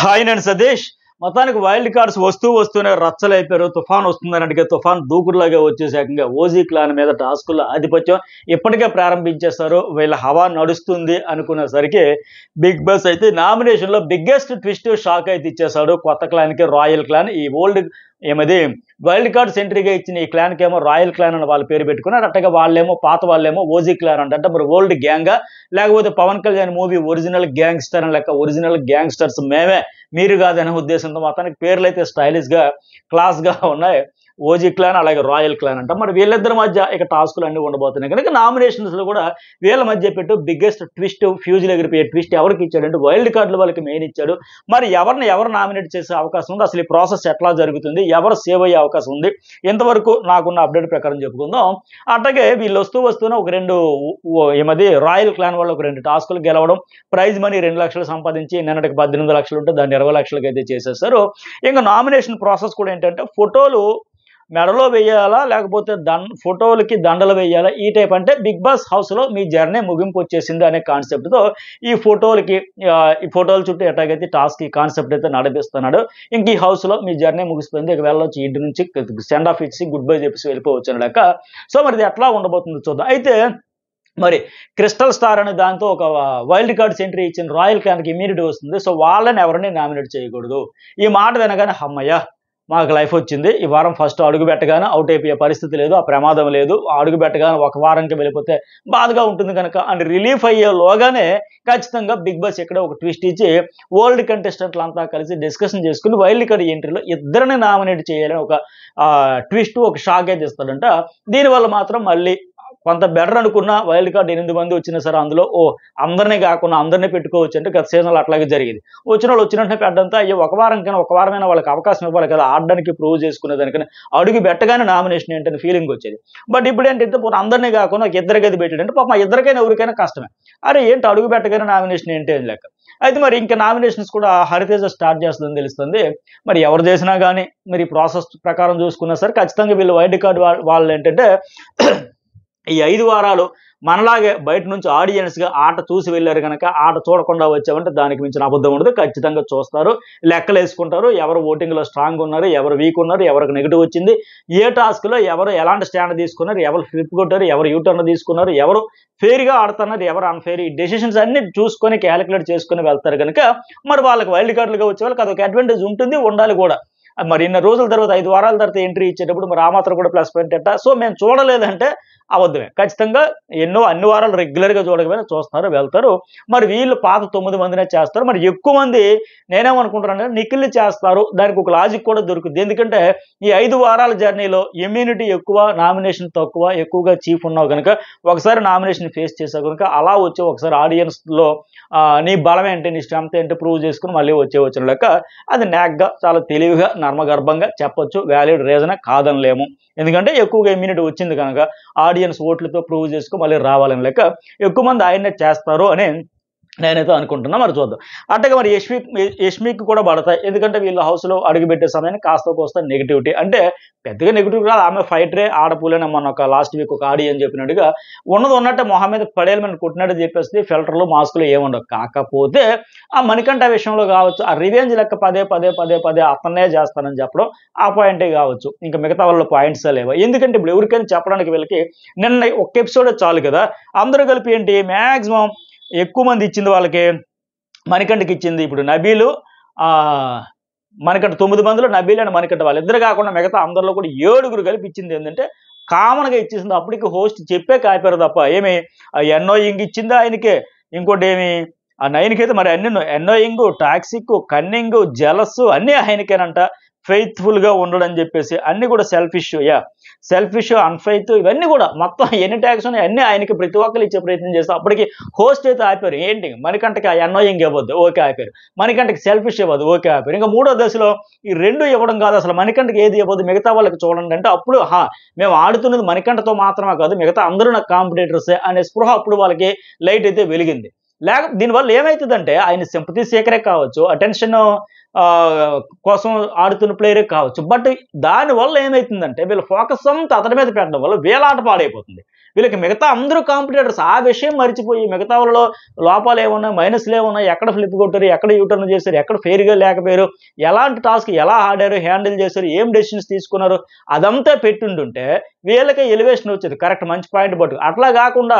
Hi నేను సతీష్. మొత్తానికి wild cards వస్తూనే రచ్చలైపోయారు. తుఫాన్ వస్తుందని అడిగే తుఫాన్ దూకుడులాగా వచ్చేసి ఏకంగా ఓజీ క్లాన్ మీద టాస్కుల ఆధిపత్యం ఇప్పటికే ప్రారంభించేస్తారు. వీళ్ళ హవా నడుస్తుంది అనుకునేసరికి బిగ్ బాస్ అయితే నామినేషన్లో బిగ్గెస్ట్ ట్విస్ట్ షాక్ అయితే ఇచ్చేశాడు కొత్త క్లాన్కి, రాయల్ క్లాన్. ఈ ఓల్డ్ ఏమది వైల్డ్ కార్డ్స్ ఎంట్రీగా ఇచ్చిన ఈ క్లాన్కి ఏమో రాయల్ క్లాన్ అని వాళ్ళ పేరు పెట్టుకున్నారు. అట్టగా వాళ్ళేమో పాత వాళ్ళేమో ఓజీ క్లాన్ అంటే మరి ఓల్డ్ గ్యాంగా, లేకపోతే Pawan Kalyan movie original gangster అని లెక్క, ఒరిజినల్ గ్యాంగ్స్టర్స్ మేమే మీరు కాదనే ఉద్దేశంతో మొత్తానికి పేర్లు అయితే స్టైలిష్గా క్లాస్గా ఉన్నాయి. ఓజీ క్లాన్ అలాగే రాయల్ క్లాన్ అంట. మరి వీళ్ళిద్దరి మధ్య ఇక టాస్కులు అన్నీ ఉండబోతున్నాయి కనుక నామినేషన్స్లో కూడా వీళ్ళ మధ్య పెట్టు బిగ్గెస్ట్ ట్విస్ట్, ఫ్యూజులు ఎగిరిపోయే ట్విస్ట్ ఎవరికి ఇచ్చాడంటే వైల్డ్ కార్డులు వాళ్ళకి మెయిన్ ఇచ్చాడు. మరి ఎవరు నామినేట్ చేసే అవకాశం ఉంది, అసలు ఈ ప్రాసెస్ ఎట్లా జరుగుతుంది, ఎవరు సేవ్ అయ్యే అవకాశం ఉంది, ఇంతవరకు నాకున్న అప్డేట్ ప్రకారం చెప్పుకుందాం. అట్లాగే వీళ్ళు వస్తూనే ఒక రెండు ఏమది రాయల్ క్లాన్ వాళ్ళు ఒక 2 టాస్కులు గెలవడం, ప్రైజ్ మనీ 2 లక్షలు సంపాదించి నిన్నటికి 18 లక్షలు ఉంటే దాన్ని 20 లక్షలకి అయితే చేసేస్తారు. ఇంకా నామినేషన్ ప్రాసెస్ కూడా ఏంటంటే ఫోటోలు మెడలో వేయాలా లేకపోతే ఫోటోలకి దండలు వేయాలా, ఈ టైప్. అంటే బిగ్ బాస్ హౌస్లో మీ జర్నీ ముగింపు వచ్చేసింది అనే కాన్సెప్ట్తో ఈ ఫోటోల చుట్టూ ఎట్లాగైతే టాస్క్ ఈ కాన్సెప్ట్ అయితే నడిపిస్తున్నాడు. ఇంక ఈ హౌస్లో మీ జర్నీ ముగిసిపోయింది, ఇక వెళ్ళొచ్చు ఇంటి నుంచి సెండ్ ఆఫ్ ఇచ్చి గుడ్ బై చెప్పేసి వెళ్ళిపోవచ్చు అని లెక్క. సో మరి ఇది ఎట్లా ఉండబోతుందో చూద్దాం. అయితే మరి క్రిస్టల్ స్టార్ అనే దాంతో ఒక వైల్డ్ కార్డ్స్ ఎంట్రీ ఇచ్చిన రాయల్ క్లాన్కి ఇమ్యూనిటీ వస్తుంది. సో వాళ్ళని ఎవరిని నామినేట్ చేయకూడదు. ఈ మాట వినగానే అమ్మయ్య మాకు లైఫ్ వచ్చింది, ఈ వారం ఫస్ట్ అడుగు పెట్టగానే అవుట్ అయిపోయే పరిస్థితి లేదు, ఆ ప్రమాదం లేదు, అడుగు పెట్టగానే ఒక వారంకి వెళ్ళిపోతే బాధగా ఉంటుంది కనుక అని రిలీఫ్ అయ్యేలోగానే ఖచ్చితంగా బిగ్ బాస్ ఇక్కడ ఒక ట్విస్ట్ ఇచ్చి ఓల్డ్ కంటెస్టెంట్లు అంతా కలిసి డిస్కషన్ చేసుకుని వైల్డ్ కార్డ్ ఎంట్రీలో ఇద్దరిని నామినేట్ చేయాలని ఒక ట్విస్ట్, ఒక షాక్ అయితే ఇస్తాడంట. దీనివల్ల మాత్రం మళ్ళీ కొంత బెటర్ అనుకున్న వైల్డ్ కార్డ్ 8 మంది వచ్చినా సరే అందులో అందరినీ కాకుండా అందరినీ పెట్టుకోవచ్చు అంటే గత సీజన్లో అట్లాగే జరిగింది. వచ్చిన వాళ్ళు వచ్చినట్టే పెట్టడంతో అయ్యో ఒక వారమైనా వాళ్ళకి అవకాశం ఇవ్వాలి కదా ఆడడానికి, ప్రూవ్ చేసుకునేదానికని అడుగు పెట్టగానే నామినేషన్ ఏంటని ఫీలింగ్ వచ్చేది. బట్ ఇప్పుడు ఏంటంటే అందరినీ కాకుండా ఒక ఇద్దరికి అది పెట్టాడంటే పాపం ఇద్దరికైనా ఎవరికైనా కష్టమే. అరే ఏంటి అడుగు పెట్టగానే నామినేషన్ ఏంటి అని లెక్క. అయితే మరి ఇంకా నామినేషన్స్ కూడా హరితేజ స్టార్ట్ చేస్తుందని తెలుస్తుంది. మరి ఎవరు చేసినా కానీ మరి ప్రాసెస్ ప్రకారం చూసుకున్నా సరే ఖచ్చితంగా వీళ్ళు వైల్డ్ కార్డ్ వాళ్ళు ఏంటంటే ఈ 5 వారాలు మనలాగే బయట నుంచి ఆడియన్స్గా ఆట చూసి వెళ్ళారు కనుక ఆట చూడకుండా వచ్చామంటే దానికి మించిన అబద్ధం ఉండదు. ఖచ్చితంగా చూస్తారు, లెక్కలు వేసుకుంటారు, ఎవరు ఓటింగ్లో స్ట్రాంగ్ ఉన్నారు, ఎవరు వీక్ ఉన్నారు, ఎవరికి నెగిటివ్ వచ్చింది, ఏ టాస్క్లో ఎవరు ఎలాంటి స్టాండ్ తీసుకున్నారు, ఎవరు ఫ్లిప్ కొట్టారు, ఎవరు యూటర్న్ తీసుకున్నారు, ఎవరు ఫెయిర్గా ఆడుతున్నారు, ఎవరు అన్ఫెయిర్, ఈ డెసిషన్స్ అన్ని చూసుకొని క్యాలిక్యులేట్ చేసుకుని వెళ్తారు కనుక మరి వాళ్ళకి వైల్డ్ కార్డులుగా వచ్చే వాళ్ళకి అదొక అడ్వాంటేజ్ ఉంటుంది, ఉండాలి కూడా. మరి ఇన్ని రోజుల తర్వాత 5 వారాల తర్వాత ఎంట్రీ ఇచ్చేటప్పుడు మరి ఆ మాత్రం కూడా ప్లస్ పాయింట్ ఎట్టా. సో మేము చూడలేదంటే అబద్ధమే. ఖచ్చితంగా అన్ని వారాలు రెగ్యులర్గా చూడకపోయినా చూస్తున్నారు, వెళ్తారు. మరి వీళ్ళు పాత 9 మందినే చేస్తారు. మరి ఎక్కువ మంది నేనేమనుకుంటున్నానంటే నిఖిల్ చేస్తారు. దానికి ఒక లాజిక్ కూడా దొరుకుతుంది. ఎందుకంటే ఈ 5 వారాల జర్నీలో ఇమ్యూనిటీ ఎక్కువ, నామినేషన్ తక్కువ, ఎక్కువగా చీఫ్ ఉన్నావు కనుక ఒకసారి నామినేషన్ ఫేస్ చేసావు కనుక అలా వచ్చి ఒకసారి ఆడియన్స్లో నీ బలం ఏంటి, నీ స్ట్రెంత్ ఏంటి ప్రూవ్ చేసుకుని మళ్ళీ వచ్చిన లెక్క. అది నాగ్గా చాలా తెలివిగా నర్మగర్భంగా చెప్పొచ్చు, వ్యాలిడ్ రీజనే కాదనలేము. ఎందుకంటే ఎక్కువగా ఇమ్యూనిటీ వచ్చింది కనుక ఆడియన్స్ ఓట్లతో ప్రూవ్ చేసుకుని మళ్ళీ రావాలని లెక్క ఎక్కువ మంది ఆయన్నే చేస్తారు అని నేనైతే అనుకుంటున్నా. మరి చూద్దాం. అట్టగా మరి యష్మికి కూడా పడతాయి. ఎందుకంటే వీళ్ళు హౌస్లో అడుగుపెట్టే సమయాన్ని కాస్త కోస్త నెగిటివిటీ, అంటే పెద్దగా నెగిటివ్ కాదు, ఆమె ఫైటరే ఆడపూలేని మన ఒక లాస్ట్ వీక్ ఒక ఆడి అని చెప్పినట్టుగా ఉన్నట్టే మొహం మీద పడేయాలని కొట్టినట్టు చెప్పేసి ఫిల్టర్లు మాస్కులు ఏముండవు. కాకపోతే ఆ మణికంఠ విషయంలో కావచ్చు, ఆ రివెంజ్ లెక్క పదే అతన్నే చేస్తానని చెప్పడం ఆ పాయింటే కావచ్చు. ఇంకా మిగతా వాళ్ళ పాయింట్స్ లేవు. ఎందుకంటే ఇప్పుడు ఎవరికైనా చెప్పడానికి వీళ్ళకి నిన్న ఒక్క ఎపిసోడే చాలు కదా. అందరూ కలిపి ఏంటి మ్యాక్సిమం ఎక్కువ మంది ఇచ్చింది వాళ్ళకి మణికంఠకి ఇచ్చింది. ఇప్పుడు నబీలు మణికంఠ 9 మందిలో నబీల్ అండ్ మణికంఠ వాళ్ళిద్దరు కాకుండా మిగతా అందరిలో కూడా 7 కలిపి ఇచ్చింది. ఏంటంటే కామన్గా ఇచ్చేసింది. అప్పటికి హోస్ట్ చెప్పే కాపారు తప్ప ఏమి ఎన్నోయింగ్ ఇచ్చిందా ఆయనకే, ఇంకోటి ఏమి ఆ 9కి అయితే మరి అన్ని ఎన్నోయింగ్, టాక్సిక్, కన్నింగ్, జలస్ అన్నీ ఆయనకేనంట. ఫెయిత్ఫుల్గా ఉండడం చెప్పేసి అన్నీ కూడా సెల్ఫిష్ అన్ఫెయిత్ ఇవన్నీ కూడా మొత్తం ఎన్ని ట్యాక్స్ ఉన్నాయి అన్నీ ఆయనకి ప్రతి ఒక్కరు ఇచ్చే ప్రయత్నం చేస్తారు. అప్పటికి హోస్ట్ అయితే ఆపారు. ఏంటి మణికంఠకి ఎన్నోయింగ్ ఇవ్వద్దు, ఓకే ఆపారు. మణికంఠకి సెల్ఫిష్ ఇవ్వదు, ఓకే ఆపారు. ఇంకా 3వ దశలో ఈ 2 ఇవ్వడం కాదు, అసలు మణికంఠకి ఏది ఇవ్వదు, మిగతా వాళ్ళకి చూడండి అంటే అప్పుడు మేము ఆడుతున్నది మణికంఠతో మాత్రమే కాదు మిగతా అందరూ నాకు కాంపిటేటర్సే అనే స్పృహ అప్పుడు వాళ్ళకి లైట్ అయితే వెలిగింది. దీనివల్ల ఏమవుతుందంటే ఆయన సింపతి సీకరే కావచ్చు, అటెన్షన్ కోసం ఆడుతున్న ప్లేయరే కావచ్చు. బట్ దానివల్ల ఏమైతుందంటే వీళ్ళ ఫోకస్ అంతా అతని మీద పెట్టడం వల్ల వీళ్ళ ఆట పాడైపోతుంది. వీళ్ళకి మిగతా అందరూ కాంపిటీటర్స్ ఆ విషయం మర్చిపోయి మిగతా వాళ్ళలో లోపాలు ఏమున్నాయి, మైనస్లు ఏమున్నాయి, ఎక్కడ ఫ్లిప్ కొట్టారు, ఎక్కడ యూటర్న్ చేశారు, ఎక్కడ ఫెయిర్గా లేకపోయారు, ఎలాంటి టాస్క్ ఎలా ఆడారు, హ్యాండిల్ చేశారు, ఏం డెసిషన్స్ తీసుకున్నారు, అదంతా పెట్టుంటుంటే వీళ్ళకి ఎలివేషన్ వచ్చేది. కరెక్ట్, మంచి పాయింట్. బట్ అట్లా కాకుండా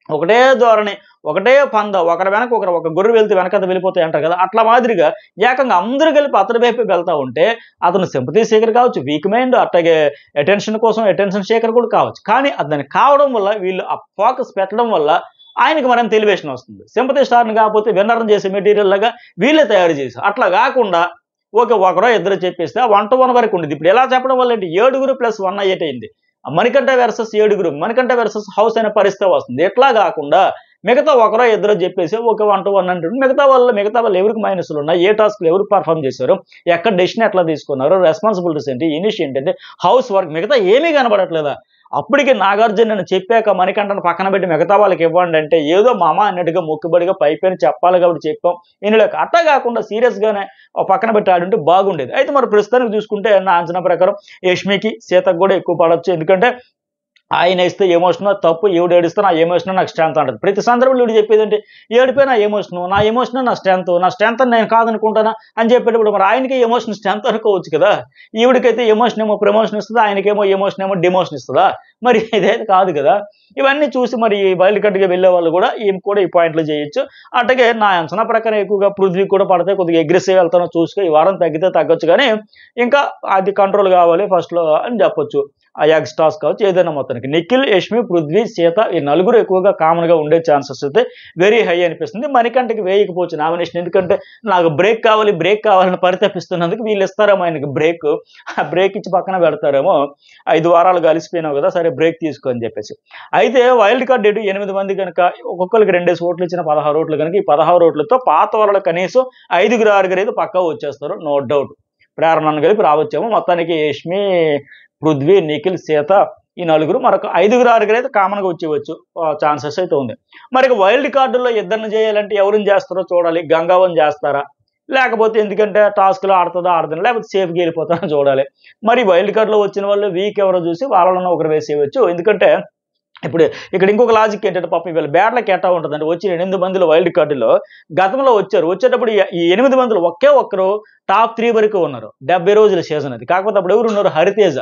ఒకటే ధోరణి, ఒకటే పంద, ఒకరి వెనక ఒక గొర్రె వెళ్తే వెనకంత వెళ్ళిపోతాయి అంటారు కదా, అట్లా మాదిరిగా ఏకంగా అందరూ కలిపి అతని వైపు వెళ్తా ఉంటే అతను సింపతి సీకర్ కావచ్చు, వీక్ మైండ్, అట్లాగే అటెన్షన్ కోసం అటెన్షన్ సీకర్ కూడా కావచ్చు. కానీ అతను కావడం వల్ల వీళ్ళు ఆ ఫోకస్ పెట్టడం వల్ల ఆయనకి మనం ఎలివేషన్ వస్తుంది. సింపతి స్టార్ని కాకపోతే విన్నర్ని చేసే మెటీరియల్ లాగా వీళ్ళే తయారు చేశారు. అట్లా కాకుండా ఒకరో ఇద్దరు చెప్పేస్తే 1-1 వరకు ఉండేది. ఇప్పుడు ఎలా చెప్పడం వల్ల ఏంటి, 7 + 1 8 అయింది. Manikanta versus 7, Manikanta versus house అనే పరిస్థితి వస్తుంది. ఎట్లా కాకుండా మిగతా ఒకరో ఇద్దరు చెప్పేసి ఒక 1-1 అంటుంది. మిగతా వాళ్ళు ఎవరికి మైనస్లు ఉన్నాయి, ఏ టాస్క్లు ఎవరు పర్ఫామ్ చేశారు, ఎక్కడ డెసిషన్ ఎట్లా తీసుకున్నారు, రెస్పాన్సిబిలిటీస్ ఏంటి, ఇనిషియేట్ ఏంటంటే, హౌస్ వర్క్, మిగతా ఏమీ కనబడట్లేదా? అప్పటికి నాగార్జున నేను చెప్పాక మణికంఠను పక్కన పెట్టి మిగతా వాళ్ళకి ఇవ్వండి అంటే ఏదో మామ అన్నట్టుగా మొక్కుబడిగా పైపైన చెప్పాలి కాబట్టి చెప్పాం. ఇనిలోకి అట్లా కాకుండా సీరియస్గానే పక్కన పెట్టి ఆడుంటే బాగుండేది. అయితే మరి ప్రస్తుతానికి చూసుకుంటే నా అంచనా ప్రకారం యష్మికి, సీతకు కూడా ఎక్కువ పడవచ్చు. ఎందుకంటే ఆయన ఇస్తే ఎమోషనో తప్పు, ఈవిడ ఏడిస్తే నా ఎమోషనో నాకు స్ట్రెంత్ అంటది. ప్రతి సందర్భంలో ఈవిడ చెప్పేదంటే ఏడిపోయి నా ఎమోషనో నా స్ట్రెంత్ అని నేను కాదనుకుంటానా అని చెప్పేటప్పుడు మరి ఆయనకి ఎమోషన్ స్ట్రెంత్ అనుకోవచ్చు కదా. ఈవిడికైతే ఎమోషన్ ఏమో ప్రమోషన్ ఇస్తుందా, ఆయనకేమో ఎమోషన్ ఏమో డిమోషన్ ఇస్తుందా? మరి ఇదైతే కాదు కదా. ఇవన్నీ చూసి మరి వైల్డ్ కార్డ్గా వెళ్ళే వాళ్ళు కూడా ఈమె కూడా ఈ పాయింట్లు చేయొచ్చు. అట్లాగే నా అంచనా ప్రకారం ఎక్కువగా పృథ్వీ కూడా పడితే కొద్దిగా అగ్రెసివ్ వెళ్తానో చూసుకో, ఈ వారం తగ్గితే తగ్గొచ్చు, కానీ ఇంకా అది కంట్రోల్ కావాలి ఫస్ట్లో అని చెప్పొచ్చు. ఆ ఎక్స్ట్రాస్ కావచ్చు, ఏదైనా మొత్తానికి నిఖిల్, యష్మి, పృథ్వీ, సీత ఈ నలుగురు ఎక్కువగా కామన్గా ఉండే ఛాన్సెస్ అయితే వెరీ హై అనిపిస్తుంది. మణికంఠకి వేయకపోవచ్చు నామినేషన్, ఎందుకంటే నాకు బ్రేక్ కావాలని పరితపిస్తున్నందుకు వీళ్ళు ఇస్తారేమో ఆయనకి బ్రేక్, ఆ బ్రేక్ ఇచ్చి పక్కన పెడతారేమో. 5 వారాలు కలిసిపోయినావు కదా, సరే బ్రేక్ తీసుకో అని చెప్పేసి. అయితే వైల్డ్ కార్డ్ 8 మంది కనుక ఒక్కొక్కరికి 2 ఓట్లు ఇచ్చిన 16 ఓట్లు కనుక ఈ 16 ఓట్లతో పాత వాళ్ళు కనీసం 5-6 అయితే పక్కా వచ్చేస్తారు, నో డౌట్. ప్రేరణను కలిపి రావచ్చేమో. మొత్తానికి యష్మి, పృథ్వీ, నిఖిల్, సీత ఈ నలుగురు మరొక 5-6 అయితే కామన్గా వచ్చేవచ్చు ఛాన్సెస్ అయితే ఉంది. మరి వైల్డ్ కార్డుల్లో ఇద్దరిని చేయాలంటే ఎవరిని చేస్తారో చూడాలి. గంగావన్ చేస్తారా, లేకపోతే ఎందుకంటే టాస్క్లో ఆడదా, లేకపోతే సేఫ్గా వెళ్ళిపోతారో చూడాలి. మరి వైల్డ్ కార్డులో వచ్చిన వాళ్ళు వీక్ ఎవరో చూసి వాళ్ళను ఒకరు వేసేయవచ్చు. ఎందుకంటే ఇప్పుడు ఇక్కడ ఇంకొక లాజిక్ ఏంటంటే పాపం వీళ్ళ బ్యాట్లకి ఎట్టా ఉంటుందంటే, వచ్చిన 8 మందిలో వైల్డ్ కార్డులో గతంలో వచ్చేటప్పుడు ఈ 8 మందిలో ఒక్కరు టాప్ 3 వరకు ఉన్నారు. 70 రోజుల సీజన్ అది. కాకపోతే అప్పుడు ఎవరు ఉన్నారు, హరితేజ.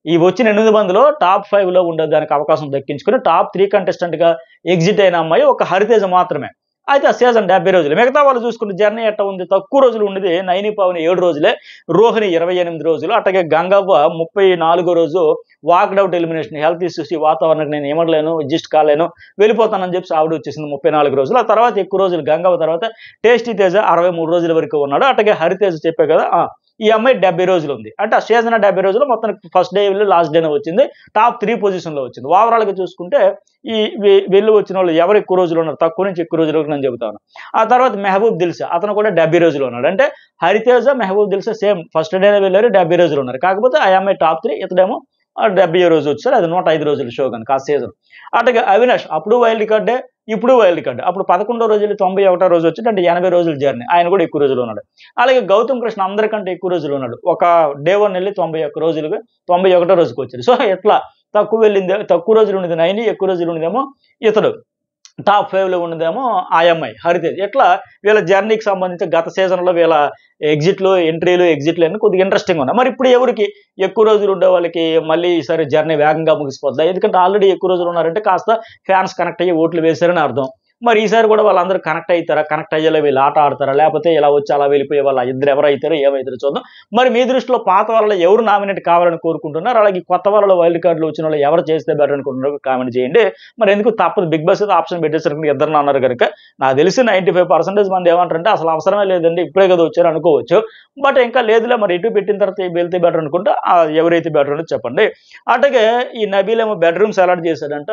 ఈ వచ్చిన 8 మందిలో టాప్ 5లో ఉండేదానికి అవకాశం దక్కించుకుని టాప్ 3 కంటెస్టెంట్గా ఎగ్జిట్ అయిన అమ్మాయి ఒక హరితేజ మాత్రమే. అయితే ఆ సీజన్ 70 రోజులు. మిగతా వాళ్ళు చూసుకుంటే జర్నీ ఎట్లా ఉంది, తక్కువ రోజులు ఉండేది. నైని పవన్ 7 రోజులే, రోహిణి 28 రోజులు, అట్లాగే గంగవ్వ 34వ రోజు వాక్డౌట్ ఎలిమినేషన్, హెల్త్ ఇష్యూస్, ఈ వాతావరణానికి నేను ఏమడలేను, అడ్జస్ట్ కాలేను, వెళ్ళిపోతానని చెప్పి ఆవిడ వచ్చేసింది 34 రోజులు. ఆ తర్వాత ఎక్కువ రోజులు గంగవ్వ తర్వాత టేస్టీ తేజ 63 రోజుల వరకు ఉన్నాడు. అట్లాగే హరితేజ చెప్పే కదా, ఈ అమ్మాయి 70 రోజులు ఉంది. అంటే ఆ సీజన్ 70 రోజులు మొత్తం ఫస్ట్ డే వెళ్ళి లాస్ట్ డేనే వచ్చింది, టాప్ 3 పొజిషన్లో వచ్చింది. ఓవరాల్గా చూసుకుంటే ఈ వెళ్ళి వచ్చిన వాళ్ళు ఎవరు ఎక్కువ రోజులు ఉన్నారు, తక్కువ నుంచి ఎక్కువ రోజులు నేను చెబుతాను. ఆ తర్వాత మెహబూబ్ దిల్సా, అతను కూడా 70 రోజులు ఉన్నాడు. అంటే హరితేజ, మెహబూబ్ దిల్సా సేమ్ ఫస్ట్ డేనే వెళ్ళారు, 70 రోజులు ఉన్నారు. కాకపోతే ఆ అమ్మాయి టాప్ 3, ఇతడేమో 70 రోజు వచ్చారు. అది 105 రోజుల షో కనుక ఆ సీజన్. అట్లాగే అవినాష్ అప్పుడు వైల్డ్ కార్డే, ఇప్పుడు వైల్డ్ కార్డ్. అప్పుడు 11వ రోజు 91వ రోజు వచ్చి అంటే 80 రోజుల జర్నీ, ఆయన కూడా ఎక్కువ రోజులు ఉన్నాడు. అలాగే గౌతమ్ కృష్ణ అందరికంటే ఎక్కువ రోజులు ఉన్నాడు. ఒక డే 1 వెళ్ళి 91 రోజులుగా 91వ రోజుకి వచ్చాడు. సో ఎట్లా తక్కువ రోజులు ఉండేది నైని, ఎక్కువ రోజులు ఉండేదేమో ఇతడు, టాప్ 5లో ఉన్నదేమో ఆ అమ్మాయి హరితేజ్. ఎట్లా వీళ్ళ జర్నీకి సంబంధించి గత సీజన్లో వీళ్ళ ఎగ్జిట్లు, ఎంట్రీలు, ఎగ్జిట్లు అన్నీ కొద్దిగా ఇంట్రెస్టింగ్ ఉన్నాయి. మరి ఇప్పుడు ఎవరికి ఎక్కువ రోజులు ఉండే వాళ్ళకి మళ్ళీ ఈసారి జర్నీ వేగంగా ముగిసిపోద్దా? ఎందుకంటే ఆల్రెడీ ఎక్కువ రోజులు ఉన్నారంటే కాస్త ఫ్యాన్స్ కనెక్ట్ అయ్యి ఓట్లు వేశారని అర్థం. మరి ఈసారి కూడా వాళ్ళందరూ కనెక్ట్ అవుతారా, కనెక్ట్ అయ్యేలా వీళ్ళు ఆట ఆడతారా, లేకపోతే ఇలా వచ్చి అలా వెళ్ళిపోయే వాళ్ళ ఇద్దరు ఎవరు అవుతారో ఏమవుతారో చూద్దాం. మరి మీ దృష్టిలో పాత వాళ్ళలో ఎవరు నామినేట్ కావాలని కోరుకుంటున్నారు, అలాగే కొత్త వాళ్ళలో వైల్డ్ కార్డులు వచ్చిన వాళ్ళు ఎవరు చేస్తే బెటర్ అనుకుంటున్నారో కామెంట్ చేయండి. మరి ఎందుకు తప్పదు, బిగ్ బాస్ అయితే ఆప్షన్ పెట్టేసరికి ఇద్దరు అన్నారు కనుక నాకు తెలిసి 95% మంది ఏమంటారంటే అసలు అవసరమే లేదండి, ఇప్పుడే కదా వచ్చారు అనుకోవచ్చు. బట్ ఇంకా లేదులే, మరి ఇటు పెట్టిన తర్వాత వెళ్తే బెటర్ అనుకుంటే ఎవరైతే బెటర్ అనేది చెప్పండి. అట్లాగే ఈ నబీల్ ఏమో బెడ్రూమ్స్ అలాట్ చేశాడంట.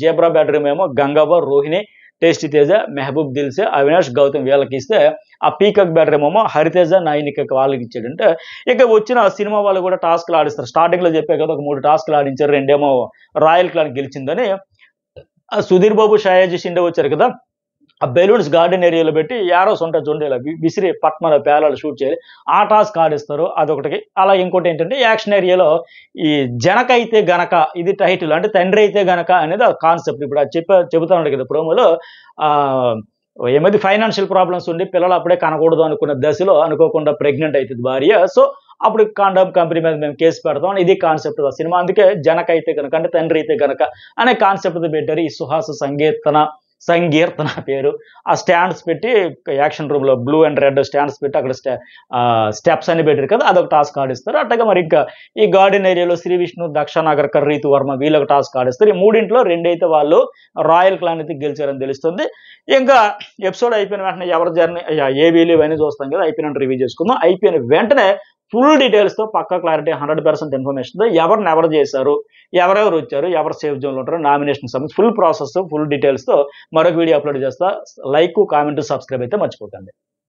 జేబ్రా బెడ్రూమ్ ఏమో గంగవ్వ, రోహిణి, టేస్టీ తేజ, మెహబూబ్ దిల్సే, అవినాష్, గౌతమ్ వీళ్ళకి ఇస్తే ఆ పీకక్ బెడ్రూమ్ ఏమో హరితేజ, నైనిక వాళ్ళకి ఇచ్చాడంటే ఇక వచ్చిన సినిమా వాళ్ళు కూడా టాస్క్లు ఆడిస్తారు. స్టార్టింగ్లో చెప్పే కదా ఒక 3 టాస్క్లు ఆడించారు, 2 రాయల్ క్లాన్ గెలిచిందని. సుధీర్ బాబు, షాయాజీ షిండే వచ్చారు కదా, ఆ బెలూన్స్ గార్డెన్ ఏరియాలో పెట్టి యారోస్ ఉంటాయి చూడండి, ఇలా విసిరి పట్మల పేలాలు షూట్ చేయాలి. ఆ టాస్క్ ఆడిస్తారు అదొకటి. అలా ఇంకోటి ఏంటంటే యాక్షన్ ఏరియాలో ఈ జనకైతే గనక ఇది టైటిల్, అంటే తండ్రి అయితే గనక అనేది ఆ కాన్సెప్ట్. ఇప్పుడు అది చెబుతా ఉండే కదా ప్రోమోలో. ఆ ఏమైంది, ఫైనాన్షియల్ ప్రాబ్లమ్స్ ఉండి పిల్లలు అప్పుడే కనకూడదు అనుకున్న దశలో అనుకోకుండా ప్రెగ్నెంట్ అవుతుంది భార్య. సో అప్పుడు కాండమ్ కంపెనీ మీద మేము కేసు పెడతాం, ఇది కాన్సెప్ట్ ఆ సినిమా. అందుకే జనకైతే గనక అంటే తండ్రి అయితే గనక అనే కాన్సెప్ట్ పెట్టారు. ఈ సుహాస్ సంకీర్తన పేరు. ఆ స్టాండ్స్ పెట్టి యాక్షన్ రూమ్ లో బ్లూ అండ్ రెడ్ స్టాండ్స్ పెట్టి అక్కడ స్టెప్స్ అన్ని పెట్టారు కదా, అదొక టాస్క్ ఆడిస్తారు. అట్టగా మరి ఇంకా ఈ గార్డెన్ ఏరియాలో శ్రీ విష్ణు, దక్ష నాగర్కర్, రీతు వర్మ వీళ్ళొక టాస్క్ ఆడిస్తారు. ఈ మూడింట్లో రెండైతే వాళ్ళు రాయల్ క్లాన్ అయితే గెలిచారని తెలుస్తుంది. ఇంకా ఎపిసోడ్ అయిపోయిన వెంటనే ఎవరి జర్నీ ఏవీలు ఇవన్నీ చూస్తాం కదా, అయిపోయినట్టు రివ్యూ చేసుకుందాం. అయిపోయిన వెంటనే ఫుల్ డీటెయిల్స్తో పక్కా క్లారిటీ 100% ఇన్ఫర్మేషన్తో ఎవరు చేశారు, ఎవరెవరు వచ్చారు, ఎవరు సేఫ్ జోన్లో ఉంటారు, నామినేషన్ సంబంధించి ఫుల్ ప్రాసెస్ ఫుల్ డీటెయిల్స్తో మరొక వీడియో అప్లోడ్ చేస్తా. లైక్, కామెంట్, సబ్స్క్రైబ్ అయితే మర్చిపోకండి.